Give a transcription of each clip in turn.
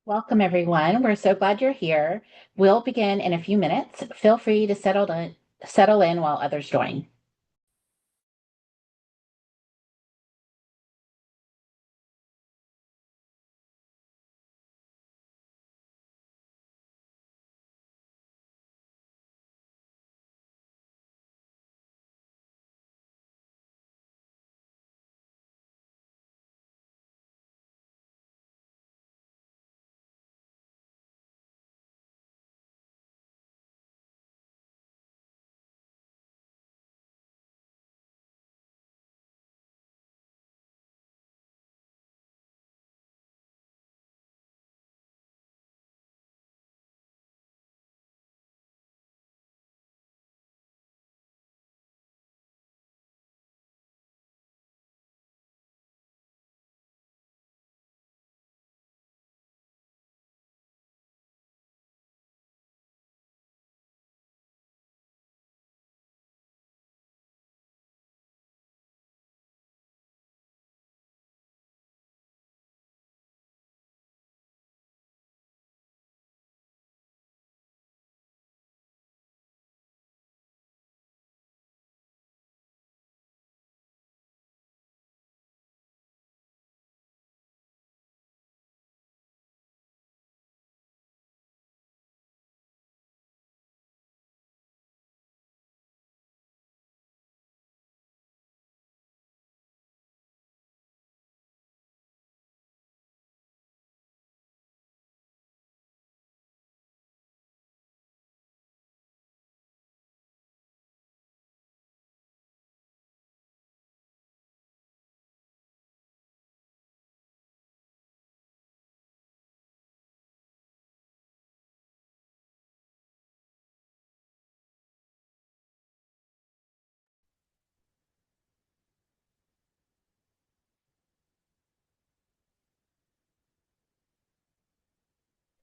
Welcome, everyone. We're so glad you're here. We'll begin in a few minutes. Feel free to settle in while others join.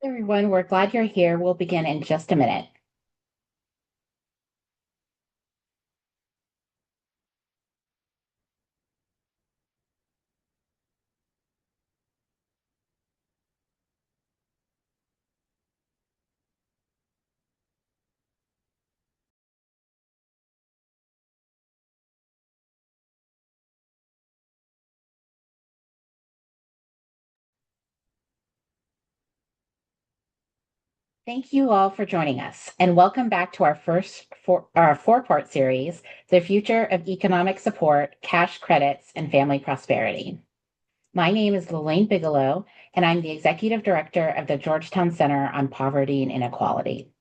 Everyone, we're glad you're here. We'll begin in just a minute. Thank you all for joining us, and welcome back to our four-part series, The Future of Economic Support, Cash Credits, and Family Prosperity. My name is Lelaine Bigelow, and I'm the Executive Director of the Georgetown Center on Poverty and Inequality.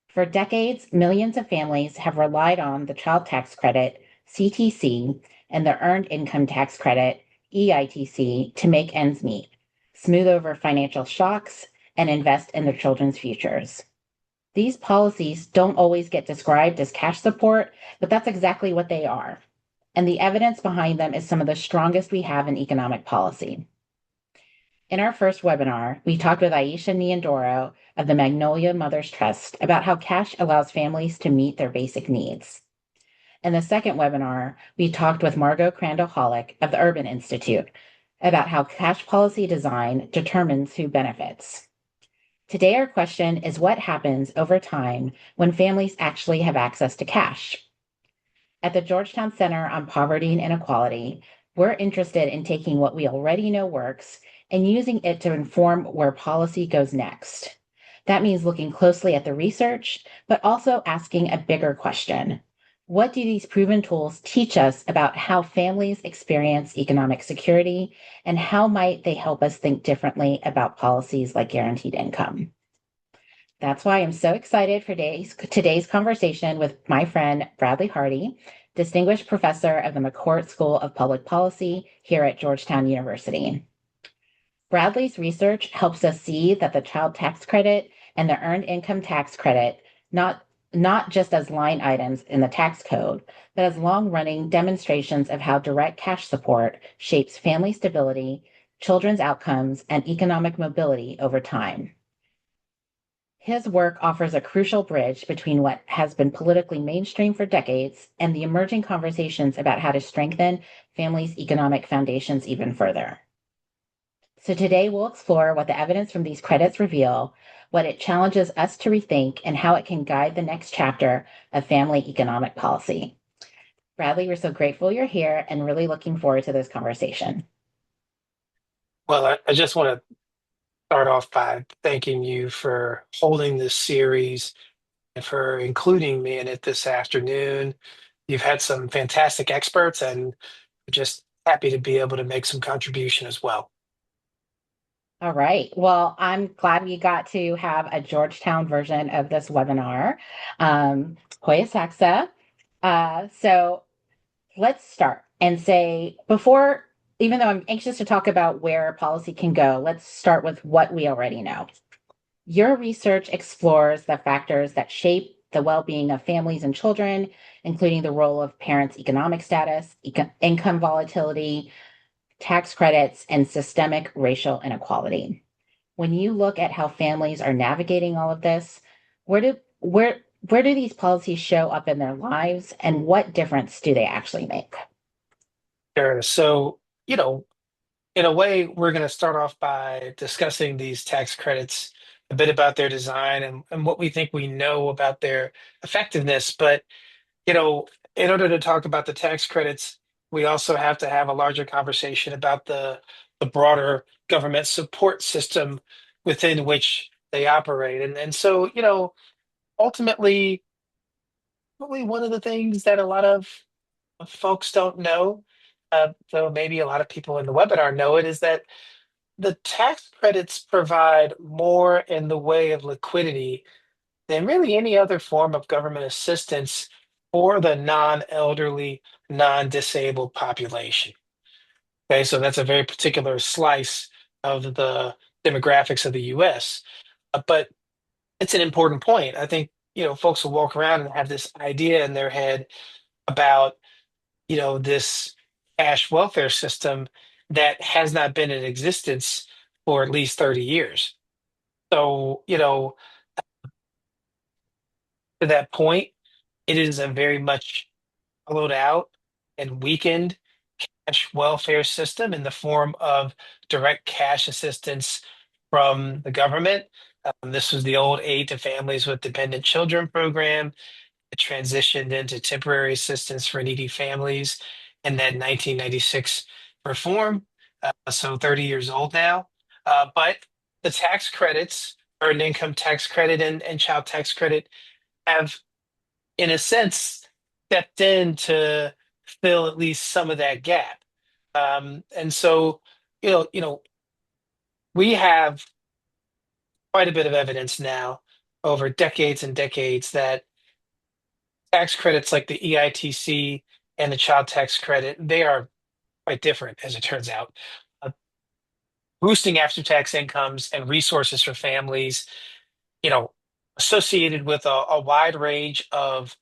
For decades, millions of families have relied on the Child Tax Credit, CTC, and the Earned Income Tax Credit, EITC, to make ends meet, smooth over financial shocks, and invest in their children's futures. These policies don't always get described as cash support, but that's exactly what they are. And the evidence behind them is some of the strongest we have in economic policy. In our first webinar, we talked with Aisha Niandoro of the Magnolia Mothers Trust about how cash allows families to meet their basic needs. In the second webinar, we talked with Margot Crandall-Hollick of the Urban Institute about how cash policy design determines who benefits. Today, our question is what happens over time when families actually have access to cash? At the Georgetown Center on Poverty and Inequality, we're interested in taking what we already know works and using it to inform where policy goes next. That means looking closely at the research, but also asking a bigger question. What do these proven tools teach us about how families experience economic security, and how might they help us think differently about policies like guaranteed income? That's why I'm so excited for today's conversation with my friend Bradley Hardy, Distinguished Professor of the McCourt School of Public Policy here at Georgetown University. Bradley's research helps us see that the child tax credit and the earned income tax credit, not just as line items in the tax code, but as long-running demonstrations of how direct cash support shapes family stability, children's outcomes, and economic mobility over time. His work offers a crucial bridge between what has been politically mainstream for decades and the emerging conversations about how to strengthen families' economic foundations even further. So today we'll explore what the evidence from these credits reveal, what it challenges us to rethink, and how it can guide the next chapter of family economic policy. Bradley, we're so grateful you're here and really looking forward to this conversation. Well, I just want to start off by thanking you for holding this series and for including me in it this afternoon. You've had some fantastic experts, and just happy to be able to make some contribution as well. All right. Well, I'm glad we got to have a Georgetown version of this webinar. Hoya Saxa. So let's start and say before, even though I'm anxious to talk about where policy can go, let's start with what we already know. Your research explores the factors that shape the well-being of families and children, including the role of parents' economic status, income volatility, tax credits, and systemic racial inequality. When you look at how families are navigating all of this, where do where do these policies show up in their lives, and what difference do they actually make? Sure. So, in a way, we're going to start off by discussing these tax credits, a bit about their design and what we think we know about their effectiveness. But you know, in order to talk about the tax credits, we also have to have a larger conversation about the broader government support system within which they operate. And so, ultimately, probably one of the things that a lot of folks don't know, though maybe a lot of people in the webinar know it, is that the tax credits provide more in the way of liquidity than really any other form of government assistance for the non-elderly, non-disabled population. Okay, so that's a very particular slice of the demographics of the US. But it's an important point. I think, folks will walk around and have this idea in their head about, this cash welfare system that has not been in existence for at least 30 years. So, to that point, it is a very much hollowed out and weakened cash welfare system in the form of direct cash assistance from the government. This was the old Aid to Families with Dependent Children program. It transitioned into temporary assistance for needy families in that 1996 reform. So 30 years old now. But the tax credits, earned income tax credit and child tax credit, have in a sense, stepped in to fill at least some of that gap. And so, we have quite a bit of evidence now over decades and decades that tax credits like the EITC and the child tax credit, they are quite different, as it turns out. Uh, Boosting after-tax incomes and resources for families, you know, associated with a wide range of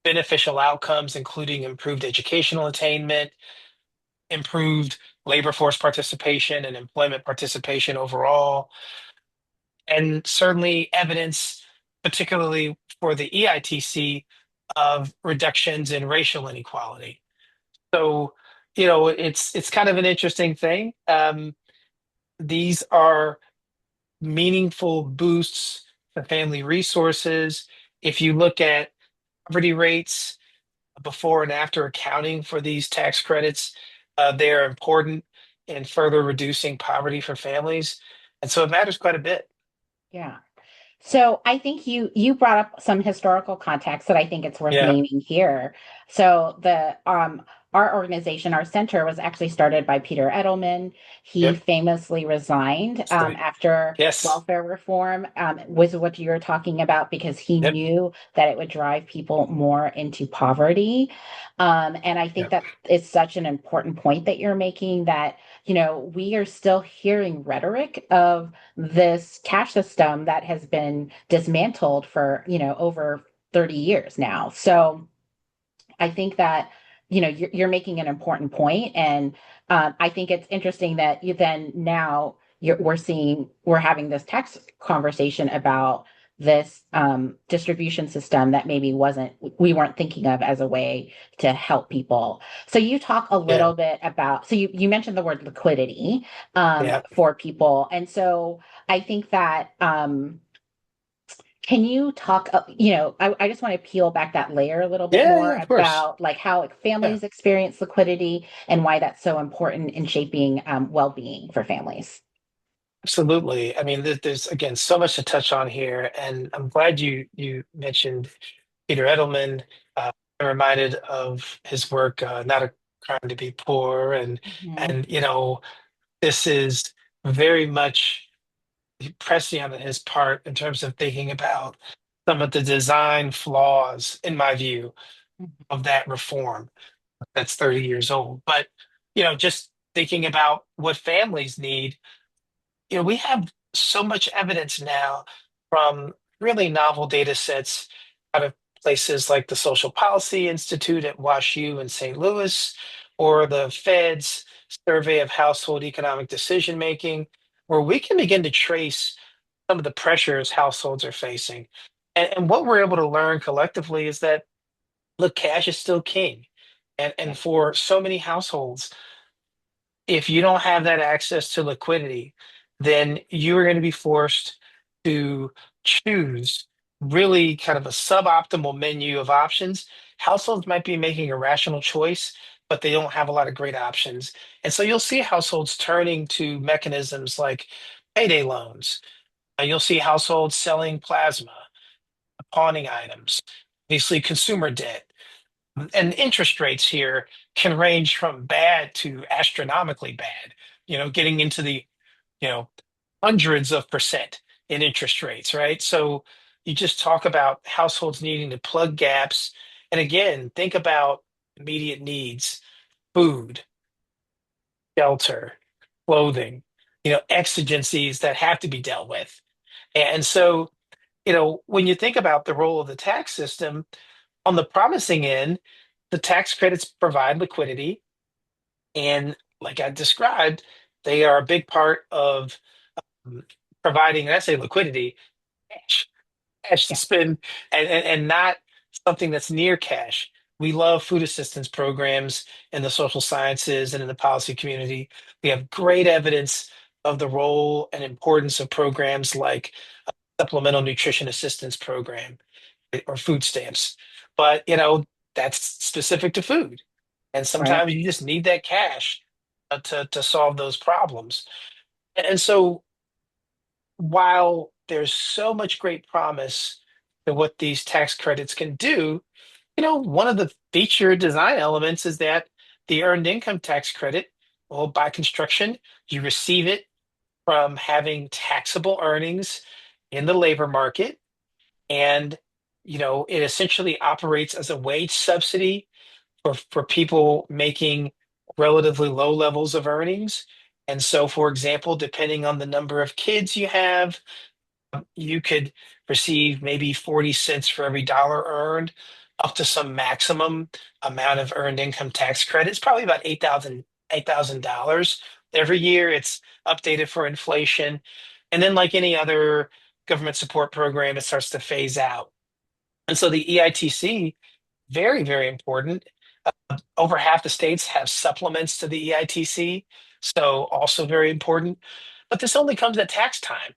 beneficial outcomes, including improved educational attainment, improved labor force participation, and employment participation overall, and certainly evidence, particularly for the EITC, of reductions in racial inequality. So, it's kind of an interesting thing. These are meaningful boosts for family resources. If you look at poverty rates before and after accounting for these tax credits, they are important in further reducing poverty for families. And so it matters quite a bit. Yeah. So I think you brought up some historical context that I think it's worth Yeah. naming here. So the our organization, our center, was actually started by Peter Edelman. He Yep. famously resigned That's great. after Yes. welfare reform, was what you're talking about, because he Yep. knew that it would drive people more into poverty. And I think Yep. that it's such an important point that you're making, that we are still hearing rhetoric of this cash system that has been dismantled for, over 30 years now. So I think that, you're making an important point. And I think it's interesting that you then now we're having this tax conversation about this distribution system that maybe we weren't thinking of as a way to help people. So you talk a Yeah. little bit about, so you mentioned the word liquidity Yeah. for people. And so I think that can you talk, I just want to peel back that layer a little bit Yeah. more Yeah. Of course. about like how Yeah. families experience liquidity and why that's so important in shaping well-being for families. Absolutely. I mean, there's again so much to touch on here, and I'm glad you mentioned Peter Edelman. I'm reminded of his work, "Not a Crime to Be Poor," Mhm. and this is very much prescient on his part in terms of thinking about some of the design flaws, in my view, Mhm. of that reform that's 30 years old. But just thinking about what families need, we have so much evidence now from really novel data sets out of places like the Social Policy Institute at WashU in St. Louis, or the Fed's survey of household economic decision making, where we can begin to trace some of the pressures households are facing. And what we're able to learn collectively is that, look, cash is still king. And Yeah. for so many households, if you don't have that access to liquidity, then you are going to be forced to choose really kind of a suboptimal menu of options. Households might be making a rational choice, but they don't have a lot of great options. And so you'll see households turning to mechanisms like payday loans. You'll see households selling plasma, pawning items, obviously consumer debt. And interest rates here can range from bad to astronomically bad, getting into the, you know, hundreds of percent in interest rates, right? So you just talk about households needing to plug gaps. And again, think about immediate needs: food, shelter, clothing, exigencies that have to be dealt with. And so, when you think about the role of the tax system, on the promising end, the tax credits provide liquidity. And like I described, they are a big part of um, providing, and I say liquidity, cash, cash to Yeah. spend, and not something that's near cash. We love food assistance programs in the social sciences and in the policy community. We have great evidence of the role and importance of programs like supplemental nutrition assistance program, or food stamps. But that's specific to food, and Right. sometimes you just need that cash to solve those problems. And so, while there's so much great promise to what these tax credits can do, one of the feature design elements is that the earned income tax credit, well, by construction, you receive it from having taxable earnings in the labor market. And it essentially operates as a wage subsidy for people making relatively low levels of earnings. And so, for example, depending on the number of kids you have, you could receive maybe 40 cents for every dollar earned, up to some maximum amount of earned income tax credit. It's probably about $8,000 every year. It's updated for inflation. And then, like any other government support program, it starts to phase out. And so the EITC, very, very important. Over half the states have supplements to the EITC, so also very important. But this only comes at tax time.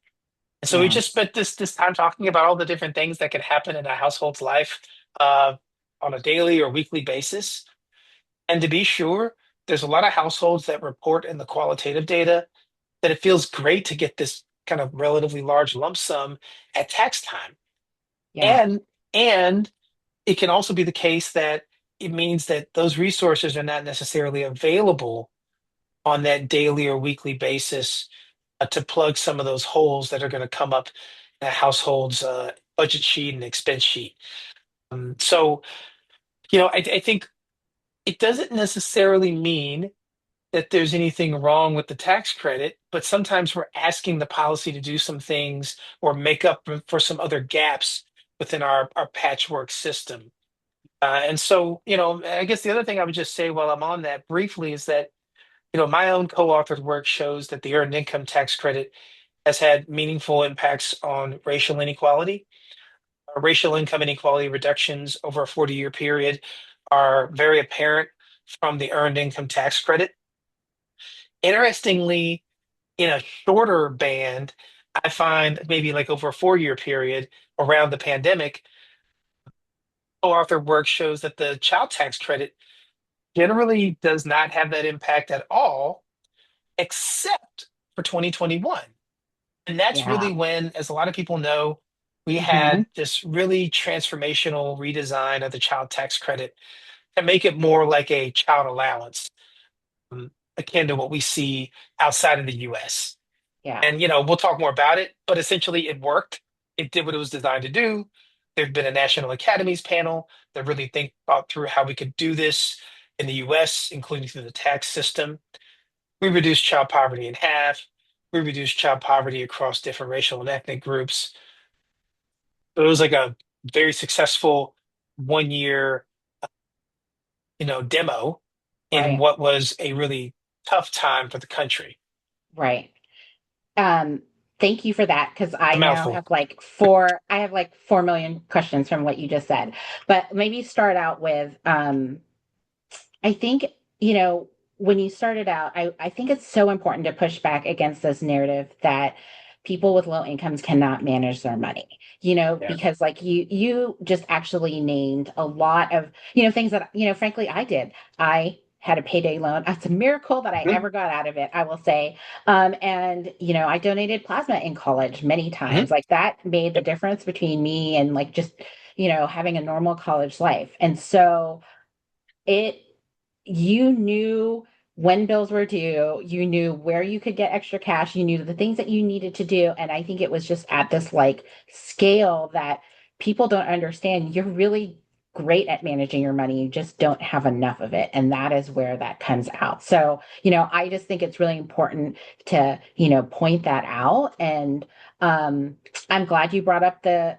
And so we just Yes. spent this time talking about all the different things that can happen in a household's life uh, on a daily or weekly basis. And to be sure, there's a lot of households that report in the qualitative data that it feels great to get this kind of relatively large lump sum at tax time. Yeah. And and it can also be the case that it means that those resources are not necessarily available on that daily or weekly basis to plug some of those holes that are going to come up in a household's budget sheet and expense sheet. So, I think it doesn't necessarily mean that there's anything wrong with the tax credit, but sometimes we're asking the policy to do some things or make up for some other gaps within our patchwork system. And so, I guess the other thing I would just say while I'm on that briefly is that, my own co-authored work shows that the earned income tax credit has had meaningful impacts on racial inequality. Racial income inequality reductions over a 40-year period are very apparent from the earned income tax credit. Interestingly, in a shorter band, I find maybe like over a 4-year period around the pandemic, co-author work shows that the child tax credit generally does not have that impact at all, except for 2021. And that's Yeah. really when, as a lot of people know, we Hmm. had this really transformational redesign of the child tax credit to make it more like a child allowance, um, akin to what we see outside of the US. Yeah. And, we'll talk more about it, but essentially it worked. It did what it was designed to do. There've been a National Academies panel that really think about through how we could do this in the US, including through the tax system. We reduced child poverty in half. We reduced child poverty across different racial and ethnic groups. So it was like a very successful 1 year, demo in Right. what was a really tough time for the country. Right. Um, Thank you for that because A I now mouthful. have I have like 4 million questions from what you just said. But maybe start out with I think, you know, when you started out, I think it's so important to push back against this narrative that people with low incomes cannot manage their money, Yeah. because like you just actually named a lot of, things that, frankly, I did. I had a payday loan. It's a miracle that I Mhm. ever got out of it, I will say. And, I donated plasma in college many Mhm. times. Like that made the Yep. difference between me and like just, having a normal college life. And so, it you knew when bills were due, you knew where you could get extra cash, you knew the things that you needed to do. And I think it was just at this like scale that people don't understand. You're really great at managing your money. You just don't have enough of it. And that is where that comes out. So, I just think it's really important to, point that out. And um, I'm glad you brought up the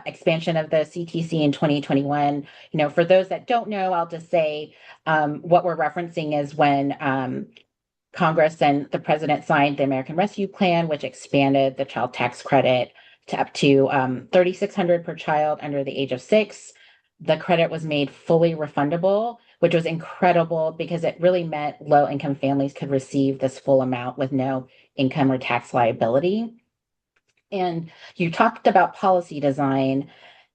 expansion of the CTC in 2021. For those that don't know, I'll just say what we're referencing is when Congress and the president signed the American Rescue Plan, which expanded the child tax credit to up to 3,600 per child under the age of 6. The credit was made fully refundable, which was incredible because it really meant low income families could receive this full amount with no income or tax liability. And you talked about policy design,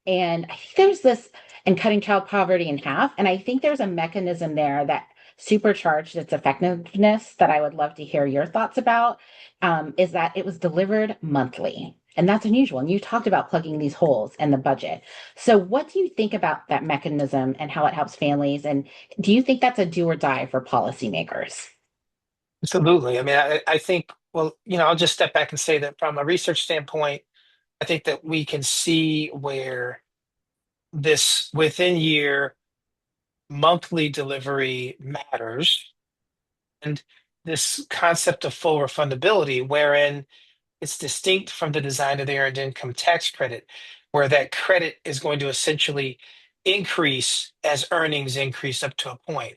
and I think there's this, and cutting child poverty in half. And I think there's a mechanism there that supercharged its effectiveness that I would love to hear your thoughts about. Is that it was delivered monthly. And that's unusual. And you talked about plugging these holes in the budget. So, what do you think about that mechanism and how it helps families? And do you think that's a do or die for policymakers? Absolutely. I mean, I think, well, I'll just step back and say that from a research standpoint, I think that we can see where this within year monthly delivery matters. And this concept of full refundability, wherein it's distinct from the design of the earned income tax credit, where that credit is going to essentially increase as earnings increase up to a point.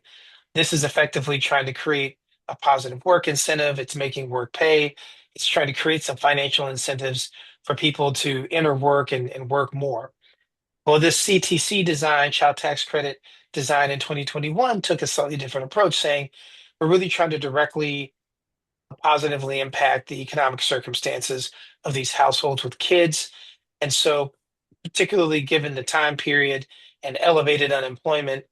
This is effectively trying to create a positive work incentive. It's making work pay. It's trying to create some financial incentives for people to enter work and work more. Well, this CTC design, child tax credit design in 2021, took a slightly different approach, saying we're really trying to directly positively impact the economic circumstances of these households with kids. And so, particularly given the time period and elevated unemployment,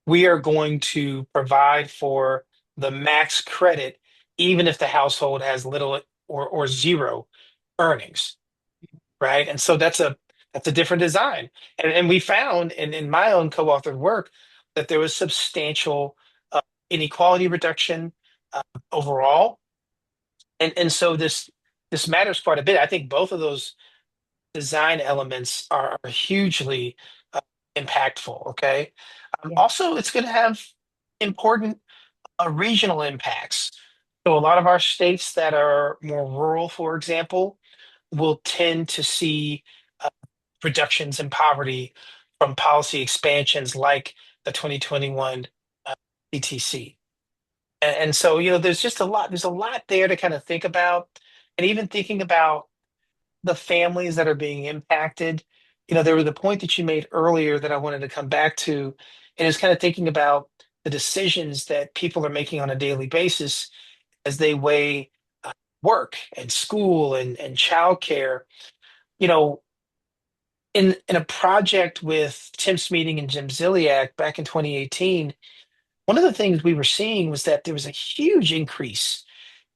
we are going to provide for the max credit, even if the household has little or zero earnings, right? And so that's a different design. And we found in my own co-authored work that there was substantial inequality reduction overall. And so this matters quite a bit. I think both of those design elements are hugely uh, impactful. Okay. Yeah. Also, it's going to have important regional impacts. So, a lot of our states that are more rural, for example, will tend to see uh, reductions in poverty from policy expansions like the 2021 uh, CTC. And so, there's a lot there to kind of think about. and even thinking about the families that are being impacted. There was a point that you made earlier that I wanted to come back to, and it's kind of thinking about the decisions that people are making on a daily basis as they weigh work and school and childcare. You know, in a project with Tim Smeating and Jim Ziliak back in 2018, one of the things we were seeing was that there was a huge increase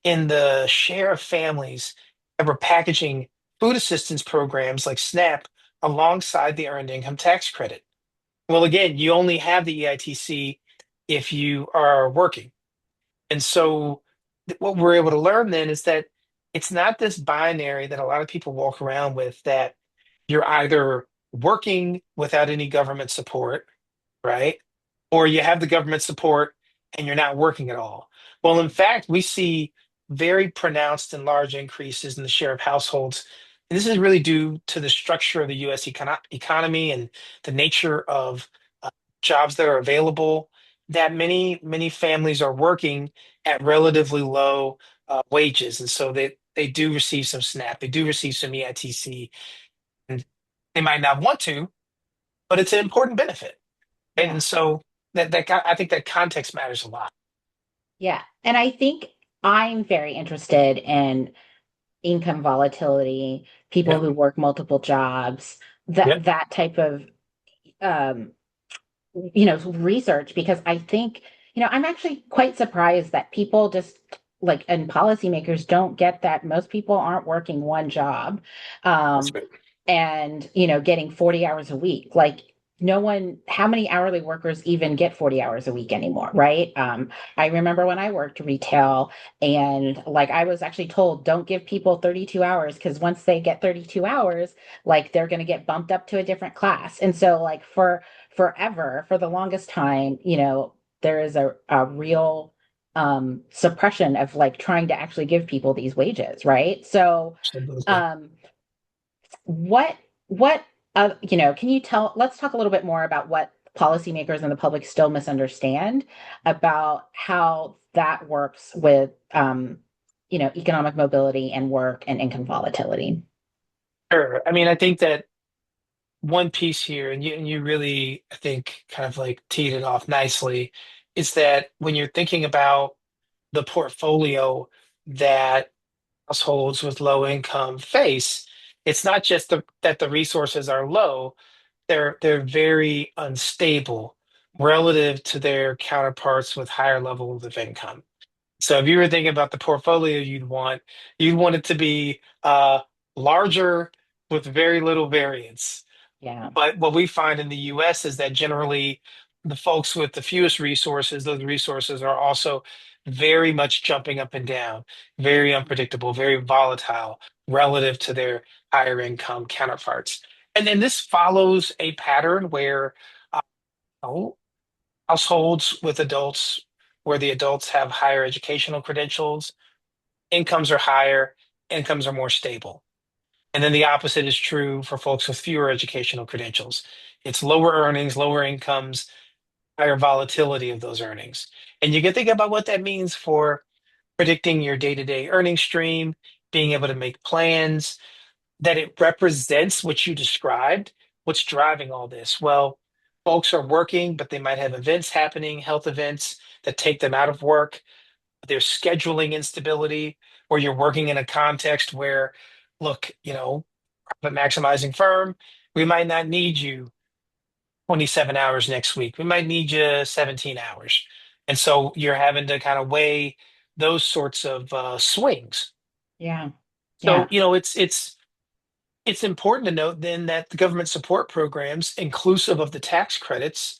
in the share of families that were packaging food assistance programs like SNAP alongside the earned income tax credit. Well, again, you only have the EITC if you are working. And so what we're able to learn then is that it's not this binary that a lot of people walk around with, that you're either working without any government support, right? Or you have the government support and you're not working at all. Well, in fact, we see very pronounced and large increases in the share of households. And this is really due to the structure of the US economy and the nature of jobs that are available, that many families are working at relatively low wages. And so they do receive some SNAP, they do receive some EITC, and they might not want to, but it's an important benefit. Yeah. And so I think that context matters a lot. Yeah. And I think I'm very interested in income volatility, people Yep. who work multiple jobs, Yep. that type of um, research, because I think, I'm actually quite surprised that people just like, and policymakers don't get that most people aren't working one job. That's Um, right. and getting 40 hours a week. Like, no one, how many hourly workers even get 40 hours a week anymore, right? I remember when I worked retail, and like, I was actually told, don't give people 32 hours, because once they get 32 hours, like, they're going to get bumped up to a different class. And so, like, for forever, for the longest time, there is a real suppression of like trying to actually give people these wages, right? So Absolutely. um what can you tell, let's talk a little bit more about what policymakers and the public still misunderstand about how that works with economic mobility and work and income volatility. Sure. I mean, I think that one piece here, and you really, I think, kind of like teed it off nicely, is that when you're thinking about the portfolio that households with low income face, it's not just that the resources are low, they're very unstable relative to their counterparts with higher levels of income. So if you were thinking about the portfolio you'd want it to be larger with very little variance. Yeah. But what we find in the US is that generally the folks with the fewest resources, those resources are also very much jumping up and down, very unpredictable, very volatile relative to their higher income counterparts. And then this follows a pattern where uh, households with adults, where the adults have higher educational credentials, incomes are higher, incomes are more stable. And then the opposite is true for folks with fewer educational credentials. It's lower earnings, lower incomes, higher volatility of those earnings. And you can think about what that means for predicting your day-to-day earning stream, being able to make plans, that it represents what you described. What's driving all this? Well, folks are working, but they might have events happening, health events that take them out of work. There's scheduling instability, where you're working in a context where, look, profit maximizing firm, we might not need you 27 hours next week. We might need you 17 hours. And so you're having to kind of weigh those sorts of swings. Yeah. So, Yeah. it's important to note then that the government support programs, inclusive of the tax credits,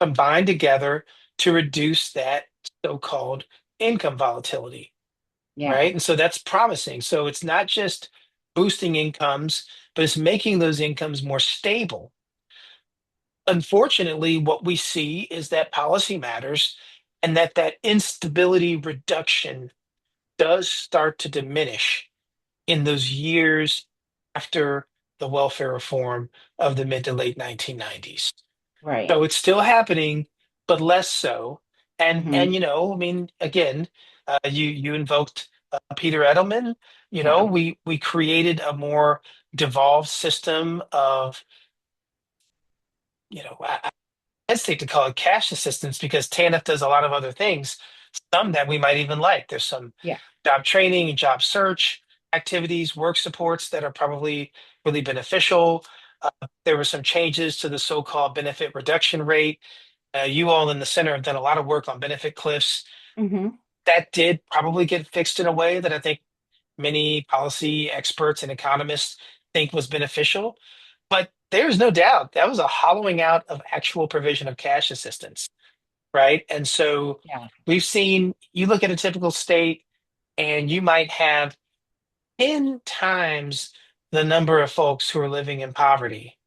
combine together to reduce that so-called income volatility, Yeah. right? And so that's promising. So it's not just boosting incomes, but it's making those incomes more stable. Unfortunately, what we see is that policy matters, and that instability reduction does start to diminish in those years after the welfare reform of the mid to late 1990s. Right. So it's still happening, but less so. And Hmm. I mean, again, you invoked Peter Edelman. Yeah. We created a more devolved system of, I hesitate to call it cash assistance because TANF does a lot of other things, some that we might even like. There's some Yeah. job training and job search activities, work supports that are probably really beneficial. There were some changes to the so-called benefit reduction rate. You all in the center have done a lot of work on benefit cliffs. Hmm. That did probably get fixed in a way that I think many policy experts and economists think was beneficial. But there's no doubt that was a hollowing out of actual provision of cash assistance, right? And so Yeah. we've seen, you look at a typical state and you might have 10 times the number of folks who are living in poverty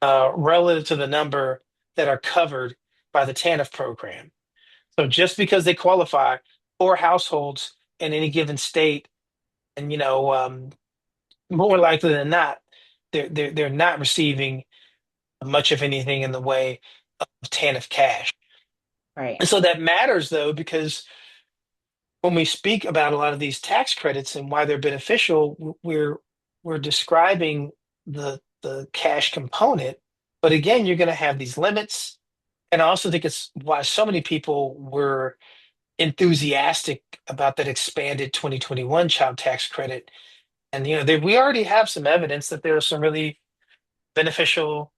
relative to the number that are covered by the TANF program. So just because they qualify, for households in any given state, and more likely than not, they're not receiving much of anything in the way of TANF cash. Right. And so that matters though, because when we speak about a lot of these tax credits and why they're beneficial, we're describing the cash component. But again, you're going to have these limits. And I also think it's why so many people were enthusiastic about that expanded 2021 child tax credit. And we already have some evidence that there are some really beneficial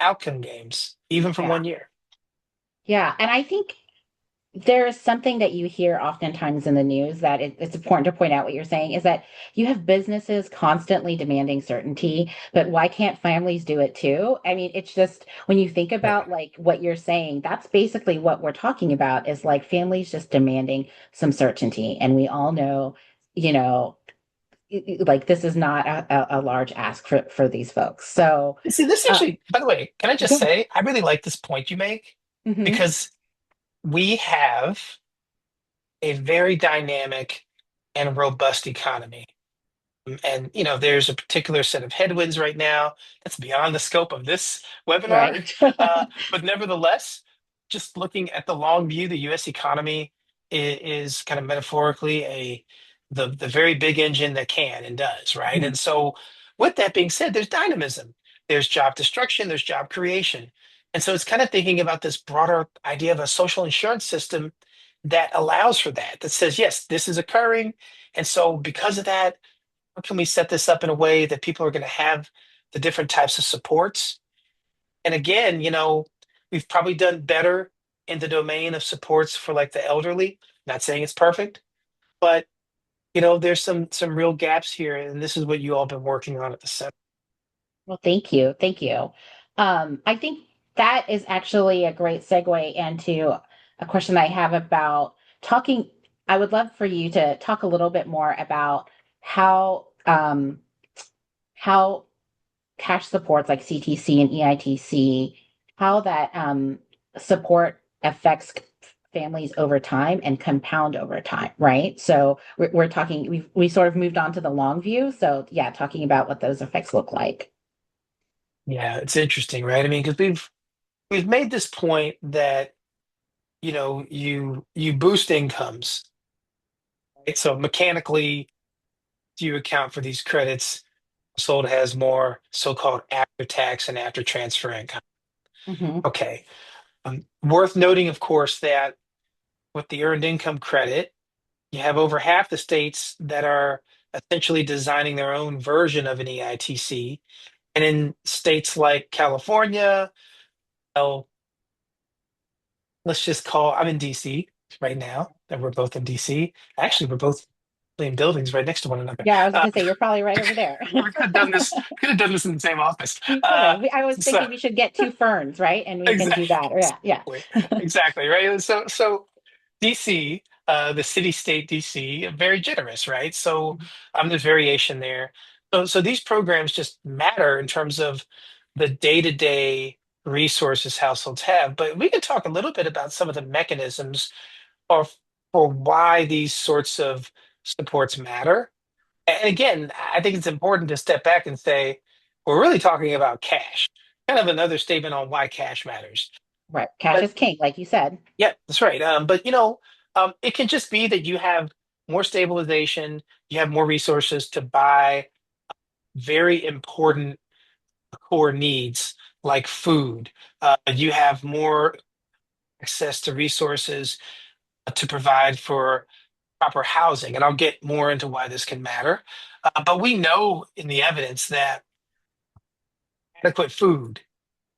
outcome games, even from Yeah. 1 year. Yeah. And I think there is something that you hear oftentimes in the news that it's important to point out what you're saying is that you have businesses constantly demanding certainty, but why can't families do it too? I mean, it's just when you think Right. about like what you're saying, that's basically what we're talking about is like families just demanding some certainty. And we all know, you know, like this is not a large ask for these folks. So, See, this uh, actually, by the way, can I just go ahead. say, I really like this point you make Hmm. because we have a very dynamic and robust economy. And there's a particular set of headwinds right now that's beyond the scope of this webinar. Right. But nevertheless, just looking at the long view, the U.S. economy is kind of metaphorically the very big engine that can and does, right? Mhm. And so, with that being said, there's dynamism, there's job destruction, there's job creation, and so it's kind of thinking about this broader idea of a social insurance system that allows for that, that says, yes, this is occurring, and so because of that how can we set this up in a way that people are going to have the different types of supports? And again, we've probably done better in the domain of supports for like the elderly. Not saying it's perfect, but there's some real gaps here, and this is what you all been working on at the center. Well, thank you. Thank you. I think that is actually a great segue into a question I have about talking. I would love for you to talk a little bit more about how cash supports like CTC and EITC, how that support affects families over time and compound over time, right? So we're talking, we sort of moved on to the long view. So yeah, talking about what those effects look like. Yeah, it's interesting, right? I mean, because we've made this point that you boost incomes, right? So mechanically, do you account for these credits? Household has more so-called after tax and after transfer income. Hmm. Okay. Worth noting, of course, that with the earned income credit, you have over half the states that are essentially designing their own version of an EITC. And in states like California, well, let's just call, I'm in DC right now, and we're both in DC. Actually, we're both in buildings right next to one another. Yeah, I was Uh, gonna say you're probably right over there. we could have done this, could have done this in the same office. We could have. I was So thinking we should get two ferns, right? And we can do that. Yeah, yeah. exactly, exactly, right? So DC, the city state DC, very generous, right? So there's variation there. So these programs just matter in terms of the day-to-day resources households have. But we can talk a little bit about some of the mechanisms of for why these sorts of supports matter. And again, I think it's important to step back and say we're really talking about cash. Kind of another statement on why cash matters. Right. Cash But is king, like you said. yeah, that's right. But it can just be that you have more stabilization, you have more resources to buy very important core needs like food. You have more access to resources to provide for proper housing. And I'll get more into why this can matter. But we know in the evidence that adequate food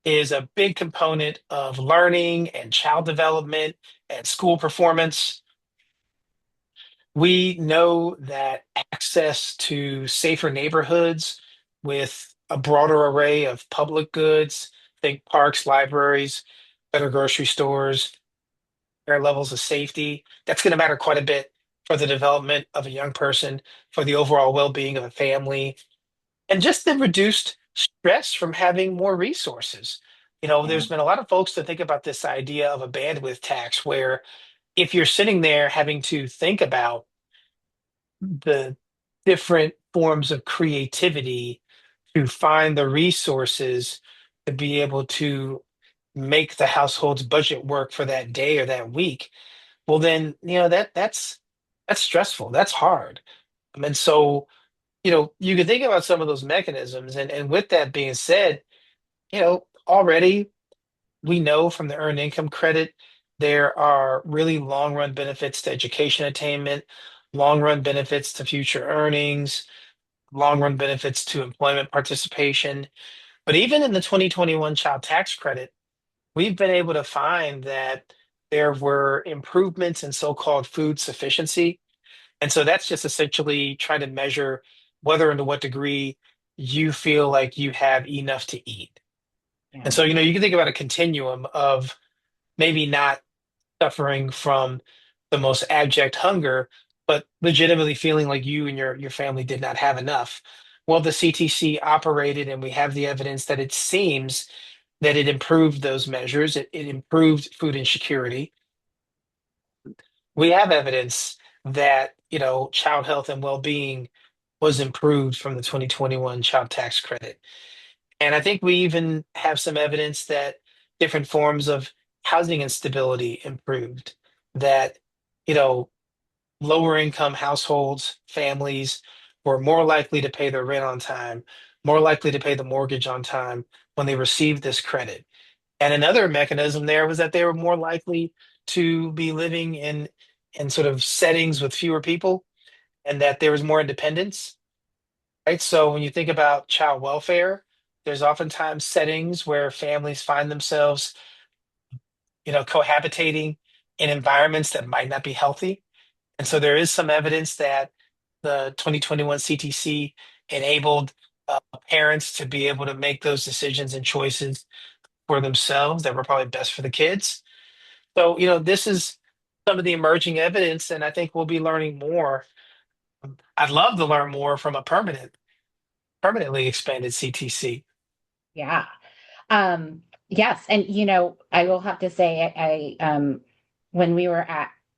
is a big component of learning and child development and school performance. We know that access to safer neighborhoods with a broader array of public goods, think parks, libraries, better grocery stores, higher levels of safety, that's going to matter quite a bit for the development of a young person, for the overall well-being of a family, and just the reduced stress from having more resources. Yeah. There's been a lot of folks that think about this idea of a bandwidth tax, where if you're sitting there having to think about the different forms of creativity to find the resources to be able to make the household's budget work for that day or that week, well then, that's stressful. That's hard. And so, you can think about some of those mechanisms. And with that being said, already we know from the earned income credit, there are really long run benefits to education attainment, long run benefits to future earnings, long run benefits to employment participation. But even in the 2021 child tax credit, we've been able to find that there were improvements in so-called food sufficiency. And so that's just essentially trying to measure whether and to what degree you feel like you have enough to eat. And Yeah. so, you can think about a continuum of maybe not suffering from the most abject hunger, but legitimately feeling like you and your family did not have enough. Well, the CTC operated, and we have the evidence that it seems that it improved those measures. It improved food insecurity. We have evidence that, child health and well-being was improved from the 2021 child tax credit. And I think we even have some evidence that different forms of housing instability improved, that, you know, lower income households, families were more likely to pay their rent on time, more likely to pay the mortgage on time when they received this credit. And another mechanism there was that they were more likely to be living in sort of settings with fewer people, and that there was more independence, right? So when you think about child welfare, there's oftentimes settings where families find themselves, cohabitating in environments that might not be healthy. And so there is some evidence that the 2021 CTC enabled parents to be able to make those decisions and choices for themselves that were probably best for the kids. So, this is some of the emerging evidence, and I think we'll be learning more. I'd love to learn more from a permanently expanded CTC. Yeah. Yes, and I will have to say, when we were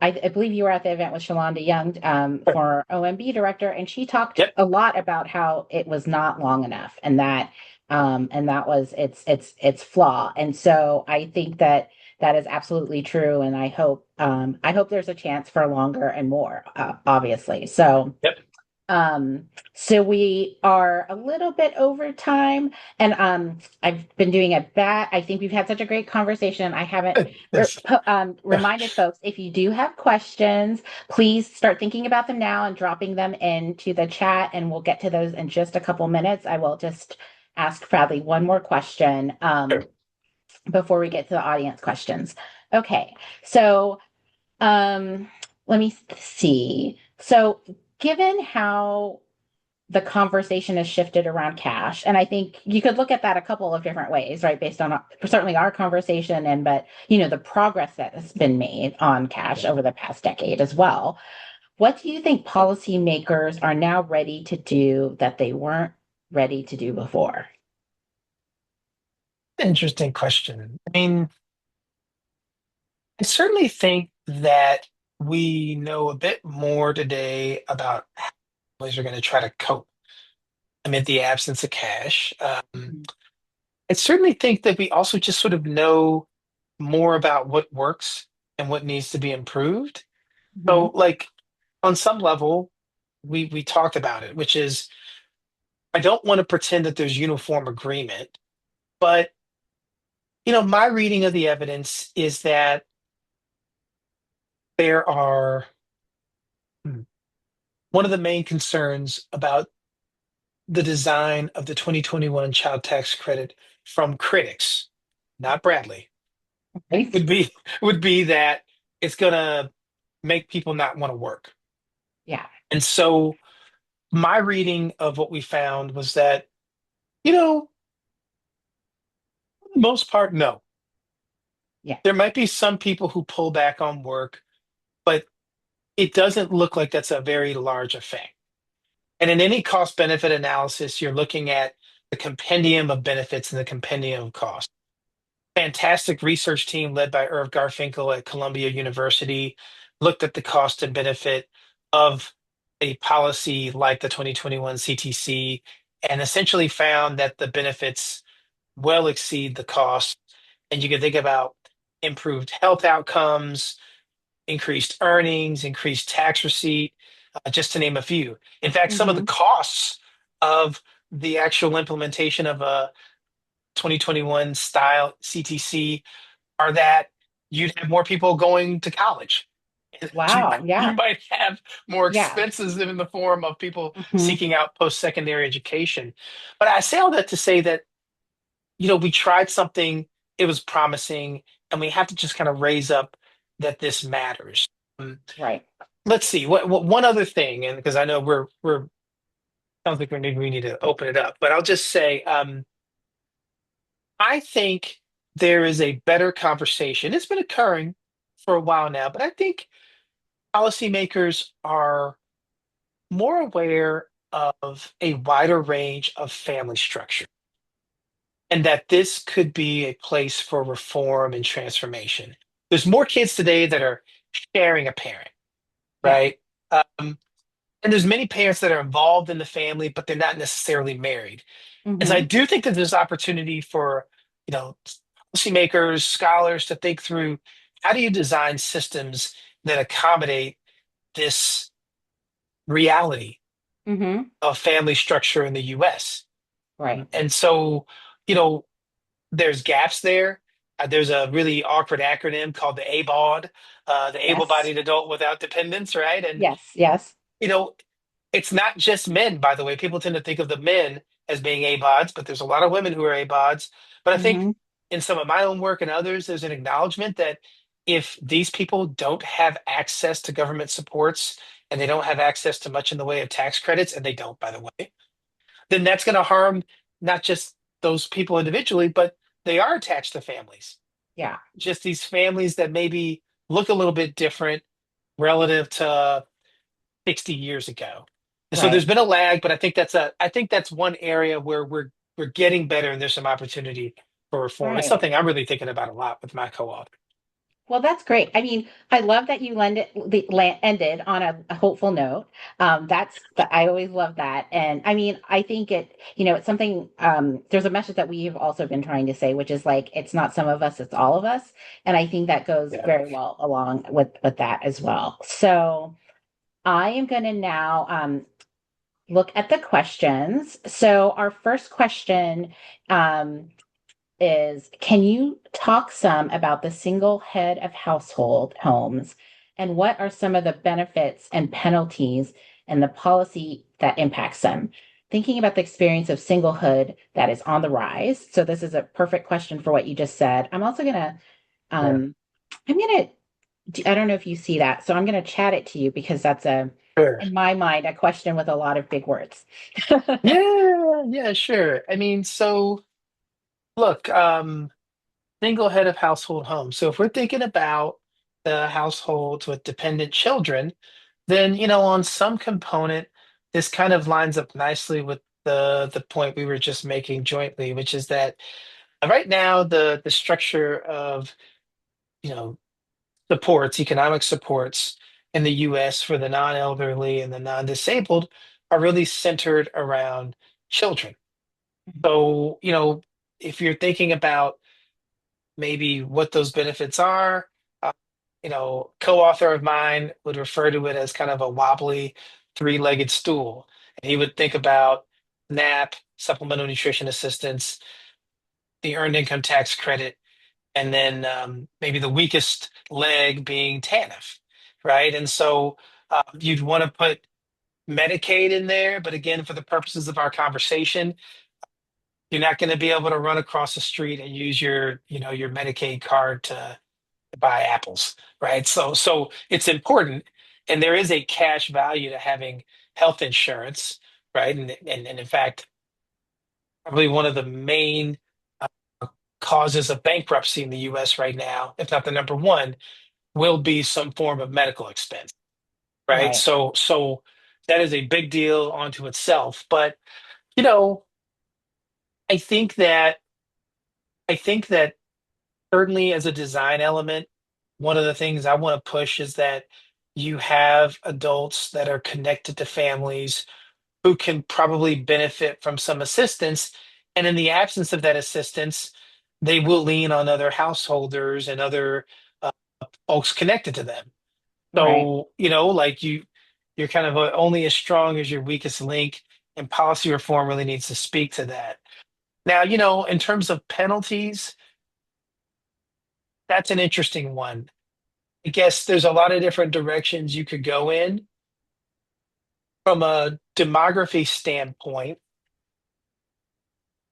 I believe you were at the event with Shalonda Young, Sure. for OMB director, and she talked Yep. a lot about how it was not long enough, and that was its flaw. And so I think that that is absolutely true, and I hope there's a chance for longer and more, obviously. Yep. So we are a little bit over time, and I've been doing a bat. I think we've had such a great conversation. I haven't Yes. reminded folks, if you do have questions, please start thinking about them now and dropping them into the chat, and we'll get to those in just a couple minutes. I will just ask Bradley one more question Sure. before we get to the audience questions. Okay, so um, let me see. So given how the conversation has shifted around cash, and I think you could look at that a couple of different ways, right? Based on certainly our conversation, and but the progress that has been made on cash over the past decade as well. What do you think policymakers are now ready to do that they weren't ready to do before? Interesting question. I mean, I certainly think that we know a bit more today about how ways we're going to try to cope amid the absence of cash. I certainly think that we also just sort of know more about what works and what needs to be improved. Mhm. So, like, on some level, we talked about it, which is I don't want to pretend that there's uniform agreement, but my reading of the evidence is that there are hmm, one of the main concerns about the design of the 2021 child tax credit from critics, not Bradley, Right? would be would be that it's going to make people not want to work. Yeah. And so my reading of what we found was that, you know, for the most part, no. Yeah. There might be some people who pull back on work, but it doesn't look like that's a very large effect. And in any cost benefit analysis, you're looking at the compendium of benefits and the compendium of costs. Fantastic research team led by Irv Garfinkel at Columbia University looked at the cost and benefit of a policy like the 2021 CTC and essentially found that the benefits well exceed the cost. And you can think about improved health outcomes, increased earnings, increased tax receipt, just to name a few. In fact, some of the Hmm. costs of the actual implementation of a 2021 style CTC are that you'd have more people going to college. You, Wow. you Yeah. might have more Yeah. expenses in the form of people Hmm. seeking out post-secondary education. But I say all that to say that, we tried something, it was promising, and we have to just kind of raise up that this matters. Um, Right. let's see, what one other thing, and because I know we're sounds like maybe we need to open it up, but I'll just say, I think there is a better conversation. It's been occurring for a while now, but I think policymakers are more aware of a wider range of family structure and that this could be a place for reform and transformation. There's more kids today that are sharing a parent, Yeah. right? Um, and there's many parents that are involved in the family, but they're not necessarily married. And so I Hmm. do think that there's opportunity for, policymakers, scholars to think through how do you design systems that accommodate this reality Hmm. of family structure in the US. Right. And so, you know, there's gaps there. There's a really awkward acronym called the ABOD, the Yes. able-bodied adult without dependence, right? And Yes. Yes. you know, it's not just men, by the way. People tend to think of the men as being ABODs, but there's a lot of women who are ABODs. But I think Hmm. in some of my own work and others, there's an acknowledgement that if these people don't have access to government supports and they don't have access to much in the way of tax credits, and they don't, by the way, then that's going to harm not just those people individually, but they are attached to families. Yeah. Just these families that maybe look a little bit different relative to 60 years ago. And so there's Right. been a lag, but I think that's one area where we're getting better and there's some opportunity for reform. It's Right. something I'm really thinking about a lot with my co-author. Well, that's great. I mean, I love that you ended on a hopeful note. I always love that. And I mean, I think it's something, there's a message that we've also been trying to say, which is like, it's not some of us, it's all of us. And I think that goes Yeah. very well along with that as well. So I am going to now, look at the questions. So our first question, um, is can you talk some about the single head of household homes and what are some of the benefits and penalties and the policy that impacts them? Thinking about the experience of singlehood that is on the rise. So this is a perfect question for what you just said. I'm also gonna Yeah. um I'm gonna I don't know if you see that. So I'm gonna chat it to you because that's Sure. in my mind a question with a lot of big words. Yeah, yeah, sure. I mean, so look, single head of household home. So if we're thinking about the households with dependent children, then on some component, this kind of lines up nicely with the point we were just making jointly, which is that right now the structure of you know supports, economic supports in the US for the non-elderly and the non-disabled are really centered around children. So, if you're thinking about maybe what those benefits are, co-author of mine would refer to it as kind of a wobbly three-legged stool. And he would think about NAP, supplemental nutrition assistance, the earned income tax credit, and then maybe the weakest leg being TANF, right? And so you'd want to put Medicaid in there, but again, for the purposes of our conversation, you're not going to be able to run across the street and use your Medicaid card to buy apples, right? So it's important, and there is a cash value to having health insurance, right? And in fact, probably one of the main causes of bankruptcy in the U.S. right now, if not the number one, will be some form of medical expense, right? Right. So that is a big deal onto itself. But you know, I think that I think that certainly as a design element, one of the things I want to push is that you have adults that are connected to families who can probably benefit from some assistance. And in the absence of that assistance, they will lean on other householders and other uh, folks connected to them. Right. So, like you're kind of only as strong as your weakest link, and policy reform really needs to speak to that. Now, in terms of penalties, that's an interesting one. I guess there's a lot of different directions you could go in. From a demography standpoint,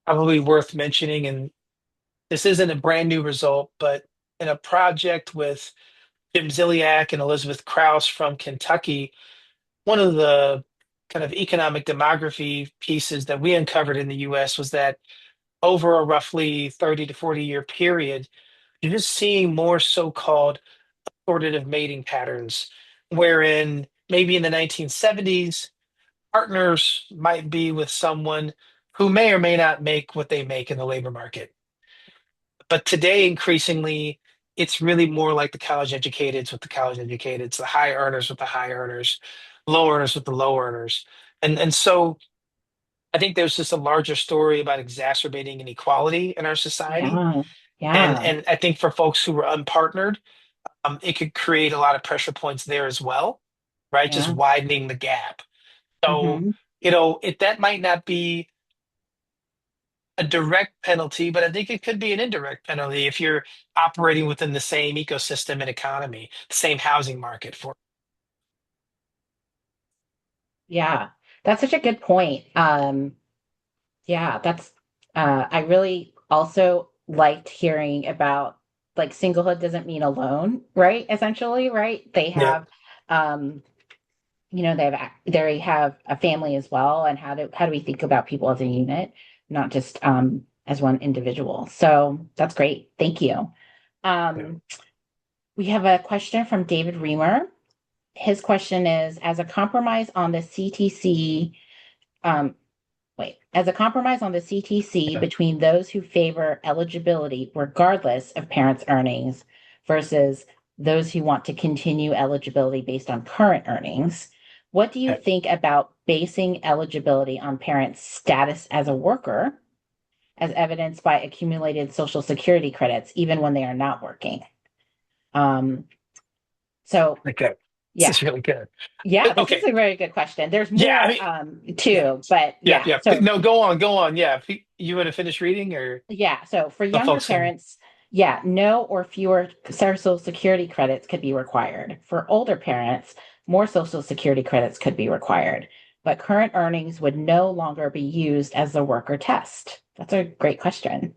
probably worth mentioning, and this isn't a brand new result, but in a project with Jim Ziliak and Elizabeth Krause from Kentucky, one of the kind of economic demography pieces that we uncovered in the US was that over a roughly 30 to 40-year period, you're just seeing more so-called assortative mating patterns, wherein maybe in the 1970s, partners might be with someone who may or may not make what they make in the labor market. But today, increasingly, it's really more like the college educateds with the college educateds, the high earners with the high earners, low earners with the low earners. And so I think there's just a larger story about exacerbating inequality in our society. Yeah. And Yeah. and I think for folks who are unpartnered, it could create a lot of pressure points there as well, right? Just Yeah. widening the gap. So, Hmm. if that might not be a direct penalty, but I think it could be an indirect penalty if you're operating within the same ecosystem and economy, the same housing market for. Yeah. That's such a good point. Yeah, I really also liked hearing about like singlehood doesn't mean alone, right? Essentially, right? Yeah. Um, they have a family as well, and how do we think about people as a unit, not just as one individual? So that's great. Thank you. Yeah. Um, we have a question from David Reamer. His question is, as a compromise on the CTC, um, as a compromise on the CTC Yeah. between those who favor eligibility regardless of parents' earnings versus those who want to continue eligibility based on current earnings, what do you Yeah. think about basing eligibility on parents' status as a worker, as evidenced by accumulated Social Security credits, even when they are not working? Um, so, Okay. This yeah, is really good. yeah, this is Okay. a very good question. There's Yeah. I more mean, yeah. too, but Yeah. yeah. Yeah. So No, go on. Go on. Yeah. You want to finish reading or yeah, so for the younger folks can? parents, yeah, no or fewer Social Security credits could be required. For older parents, more Social Security credits could be required, but current earnings would no longer be used as the worker test. That's a great question.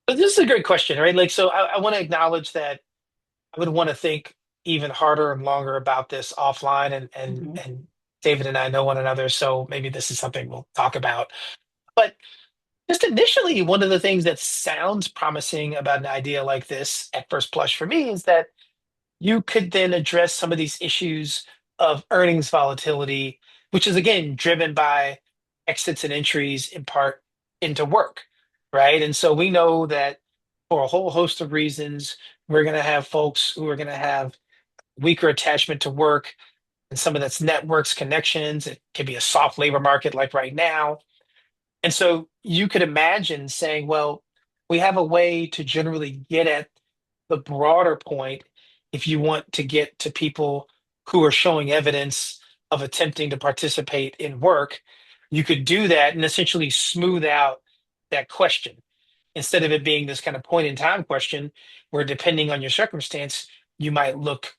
But this is a great question, right? Like, so I want to acknowledge that I would want to think even harder and longer about this offline, and Mhm. and David and I know one another, so maybe this is something we'll talk about. But just initially, one of the things that sounds promising about an idea like this at first blush for me is that you could then address some of these issues of earnings volatility, which is again driven by exits and entries in part into work, right? And so we know that for a whole host of reasons, we're going to have folks who are going to have weaker attachment to work, and some of that's networks, connections. It could be a soft labor market like right now. And so you could imagine saying, well, we have a way to generally get at the broader point if you want to get to people who are showing evidence of attempting to participate in work, you could do that and essentially smooth out that question instead of it being this kind of point in time question where, depending on your circumstance, you might look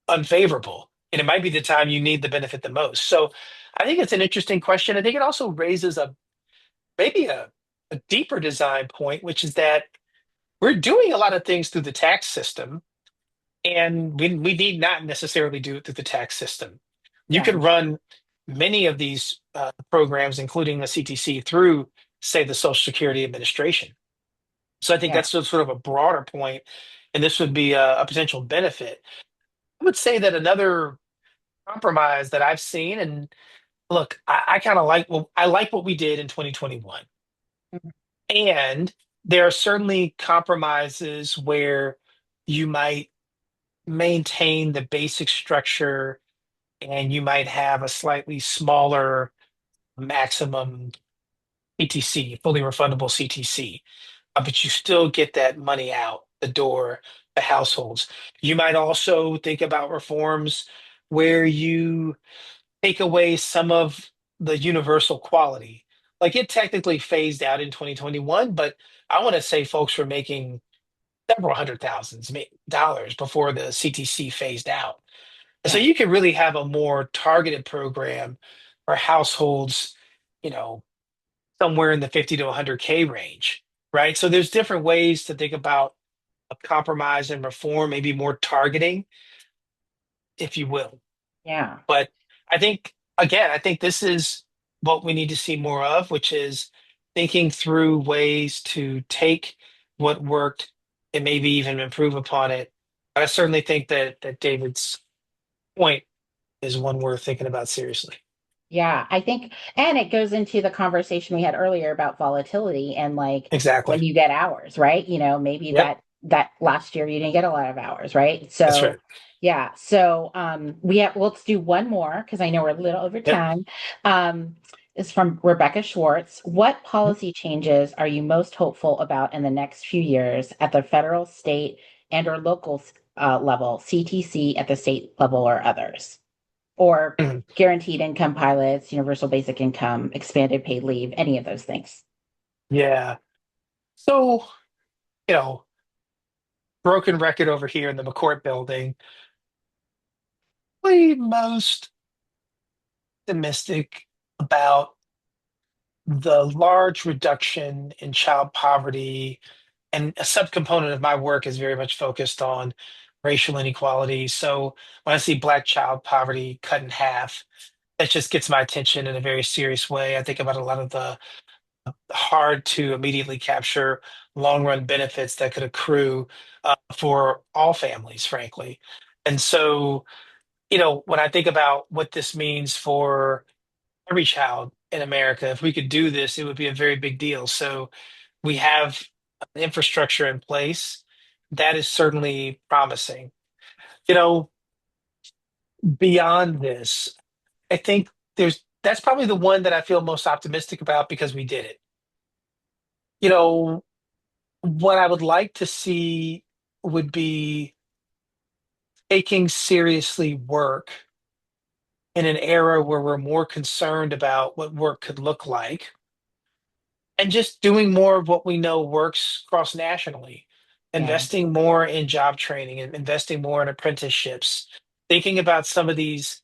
unfavorable. And it might be the time you need the benefit the most. So I think it's an interesting question. I think it also raises maybe a deeper design point, which is that we're doing a lot of things through the tax system, and we need not necessarily do it through the tax system. You Yeah. could run many of these programs, including the CTC, through, say, the Social Security Administration. So I think Yeah. that's sort of a broader point, and this would be a potential benefit. I would say that another compromise that I've seen, and look, I kind of like, well, I like what we did in 2021. Mhm. And there are certainly compromises where you might maintain the basic structure and you might have a slightly smaller maximum CTC, fully refundable CTC, but you still get that money out the door to households. You might also think about reforms where you take away some of the universal quality. Like, it technically phased out in 2021, but I want to say folks were making several hundred thousands dollars before the CTC phased out. And so Yeah. you can really have a more targeted program for households, you know, somewhere in the 50 to 100K range, right? So there's different ways to think about a compromise and reform, maybe more targeting, if you will. Yeah. But I think, again, I think this is what we need to see more of, which is thinking through ways to take what worked and maybe even improve upon it. I certainly think that David's point is one worth thinking about seriously. Yeah, I think, and it goes into the conversation we had earlier about volatility and like Exactly. when you get hours, right? Maybe Yep, that last year you didn't get a lot of hours, right? that's right. So, yeah. So, let's do one more because I know we're a little over Yep. time. Is from Rebecca Schwartz. What policy changes are you most hopeful about in the next few years at the federal, state, and or local level, CTC at the state level or others? Or Mhm. guaranteed income pilots, universal basic income, expanded paid leave, any of those things. Yeah. So, you know, broken record over here in the McCourt building. Probably most optimistic about the large reduction in child poverty, and a subcomponent of my work is very much focused on racial inequality. So when I see Black child poverty cut in half, that just gets my attention in a very serious way. I think about a lot of the hard to immediately capture long run benefits that could accrue for all families, frankly. And so, when I think about what this means for every child in America, if we could do this, it would be a very big deal. So we have an infrastructure in place that is certainly promising. You know, Beyond this, I think that's probably the one that I feel most optimistic about because we did it. You know, what I would like to see would be taking seriously work in an era where we're more concerned about what work could look like and just doing more of what we know works cross nationally, Yeah. investing more in job training and investing more in apprenticeships, thinking about some of these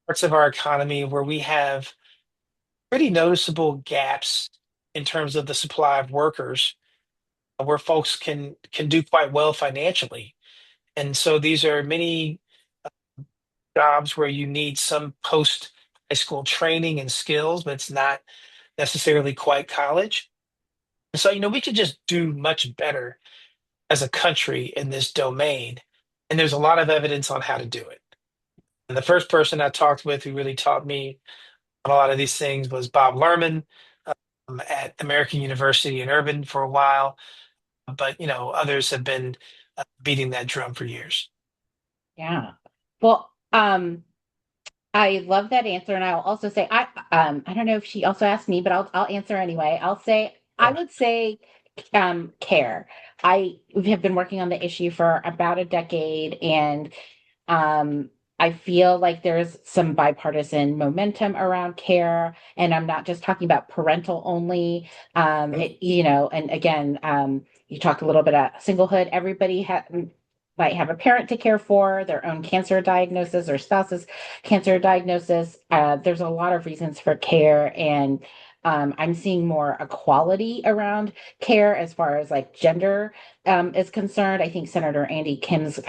parts of our economy where we have pretty noticeable gaps in terms of the supply of workers, where folks can do quite well financially. And so these are many jobs where you need some post high school training and skills, but it's not necessarily quite college. So, we could just do much better as a country in this domain. And there's a lot of evidence on how to do it. And the first person I talked with who really taught me on a lot of these things was Bob Lerman at American University in Urban for a while. But, others have been beating that drum for years. Yeah. Well, I love that answer. And I'll also say I don't know if she also asked me, but I'll answer anyway. I'll say I Sure. would say care. I have been working on the issue for about a decade, and um, I feel like there's some bipartisan momentum around care, and I'm not just talking about parental only. And again, you talked a little bit about singlehood. Might have a parent to care for, their own cancer diagnosis or spouse's cancer diagnosis. There's a lot of reasons for care, and I'm seeing more equality around care as far as like gender is concerned. I think Senator Andy Kim's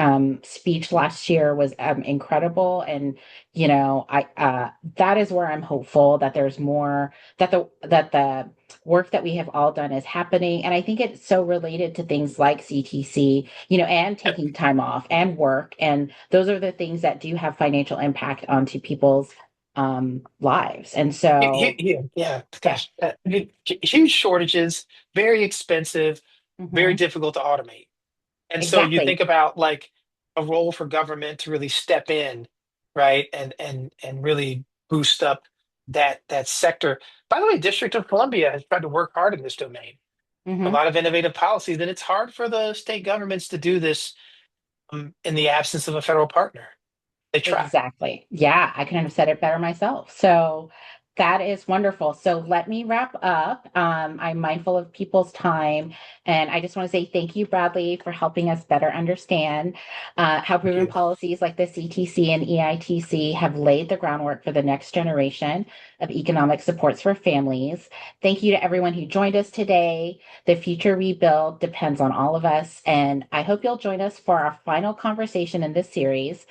speech last year was incredible, and I that is where I'm hopeful that there's more that the work that we have all done is happening, and I think it's so related to things like CTC, and taking time off and work, and those are the things that do have financial impact onto people's lives, and so Yeah, yeah, gosh, huge shortages, very expensive, very hmm difficult to automate. And so you exactly. think about like a role for government to really step in, right, and really boost up that sector. By the way, District of Columbia has tried to work hard in this domain. A hmm lot of innovative policies, and it's hard for the state governments to do this in the absence of a federal partner. They try. Exactly. Yeah, I couldn't have said it better myself. So that is wonderful. So let me wrap up. I'm mindful of people's time, and I just want to say thank you, Bradley, for helping us better understand how Thank proven you. policies like the CTC and EITC have laid the groundwork for the next generation of economic supports for families. Thank you to everyone who joined us today. The future we build depends on all of us, and I hope you'll join us for our final conversation in this series.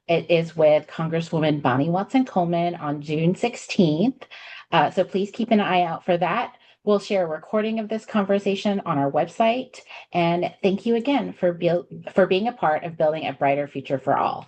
It is with Congresswoman Bonnie Watson Coleman on June 16th. So please keep an eye out for that. We'll share a recording of this conversation on our website. And thank you again for being a part of building a brighter future for all.